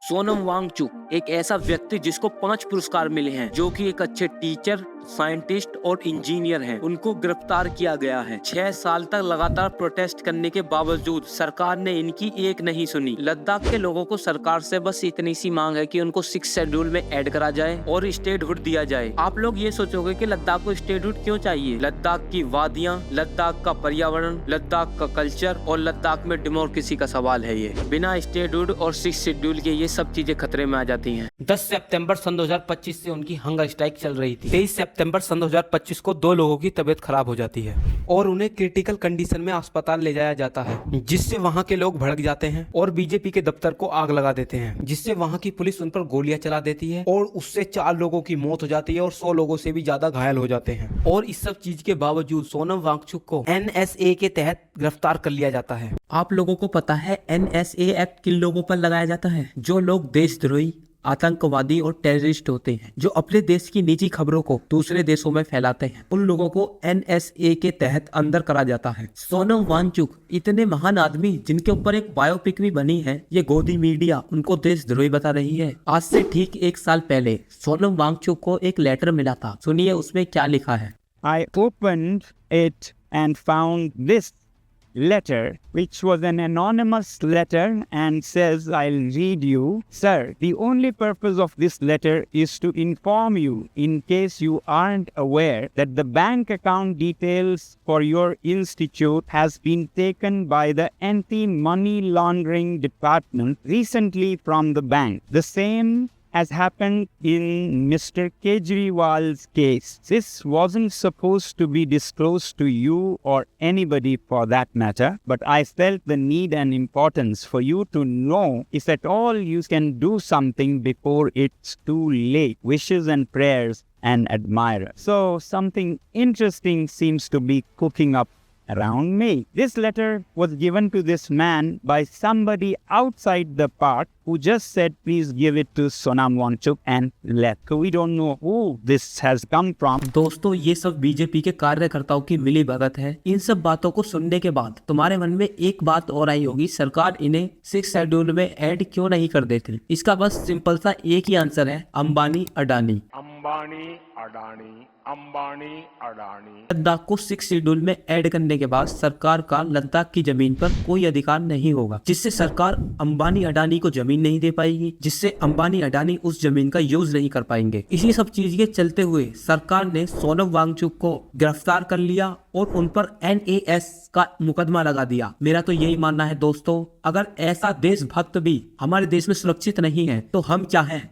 सोनम वांगचुक एक ऐसा व्यक्ति जिसको 5 पुरस्कार मिले हैं, जो कि एक अच्छे टीचर, साइंटिस्ट और इंजीनियर हैं। उनको गिरफ्तार किया गया है। 6 साल तक लगातार प्रोटेस्ट करने के बावजूद सरकार ने इनकी एक नहीं सुनी। लद्दाख के लोगों को सरकार से बस इतनी सी मांग है कि उनको 6 शेड्यूल में ऐड करा जाए और स्टेटहुड दिया जाए। आप लोग ये सोचोगे कि लद्दाख को स्टेटहुड क्यों चाहिए? लद्दाख की वादियां, लद्दाख का पर्यावरण, लद्दाख का कल्चर और लद्दाख में डेमोक्रेसी का सवाल है। ये बिना स्टेटहुड और 6 शेड्यूल के ये सब चीजें खतरे में आ जाती हैं। 10 सितंबर सन 2025 से उनकी हंगर स्ट्राइक चल रही थी। 23 सितंबर सन 2025 को 2 लोगों की तबीयत खराब हो जाती है और उन्हें क्रिटिकल कंडीशन में अस्पताल ले जाया जाता है, जिससे वहां के लोग भड़क जाते हैं और बीजेपी के दफ्तर को आग लगा देते हैं, जिससे वहां की पुलिस उन पर गोलियां चला देती है और उससे 4 लोगों की मौत हो जाती है और 100 लोगों से भी ज्यादा घायल हो जाते हैं। और इस सब चीज के बावजूद सोनम वांगचुक को NSA के तहत गिरफ्तार कर लिया जाता है। आप लोगों को पता है NSA एक्ट किन लोगों पर लगाया जाता है? जो लोग देशद्रोही, आतंकवादी और टेररिस्ट होते हैं, जो अपने देश की निजी खबरों को दूसरे देशों में फैलाते हैं, उन लोगों को NSA के तहत अंदर करा जाता है। सोनम वांगचुक इतने महान आदमी जिनके ऊपर एक बायोपिक भी बनी है, ये गोदी मीडिया उनको देशद्रोही बता रही है। आज से ठीक 1 साल पहले सोनम वांगचुक को एक लेटर मिला था। सुनिए उसमें क्या लिखा है। I opened it and found this letter, which was an anonymous letter, and says, I'll read you. Sir, the only purpose of this letter is to inform you, in case you aren't aware, that the bank account details for your institute has been taken by the Anti-Money Laundering Department recently from the bank. The same has happened in Mr. Kejriwal's case. This wasn't supposed to be disclosed to you or anybody for that matter, but I felt the need and importance for you to know if at all you can do something before it's too late. Wishes and prayers, and admirer. So something interesting seems to be cooking up around me. This letter was given to this man by somebody outside the park who just said, please give it to Sonam Wangchuk and left. So we don't know who this has come from. दोस्तों, ये सब BJP के कार्यकर्ताओं की मिली भगत है। इन सब बातों को सुनने के बाद तुम्हारे मन में एक बात और आई होगी, सरकार इन्हें 6 शेड्यूल में ऐड क्यों नहीं कर देती? इसका बस सिंपल सा एक ही आंसर है, अंबानी अडानी। लद्दाख को 6 शेड्यूल में ऐड करने के बाद सरकार का लद्दाख की जमीन पर कोई अधिकार नहीं होगा, जिससे सरकार अंबानी अडानी को जमीन नहीं दे पाएगी, जिससे अंबानी अडानी उस जमीन का यूज नहीं कर पाएंगे। इसी सब चीज के चलते हुए सरकार ने सोनम वांगचुक को गिरफ्तार कर लिया और उन पर NAS का मुकदमा लगा दिया। मेरा तो यही मानना है दोस्तों, अगर ऐसा देशभक्त भी हमारे देश में सुरक्षित नहीं है तो हम क्या हैं?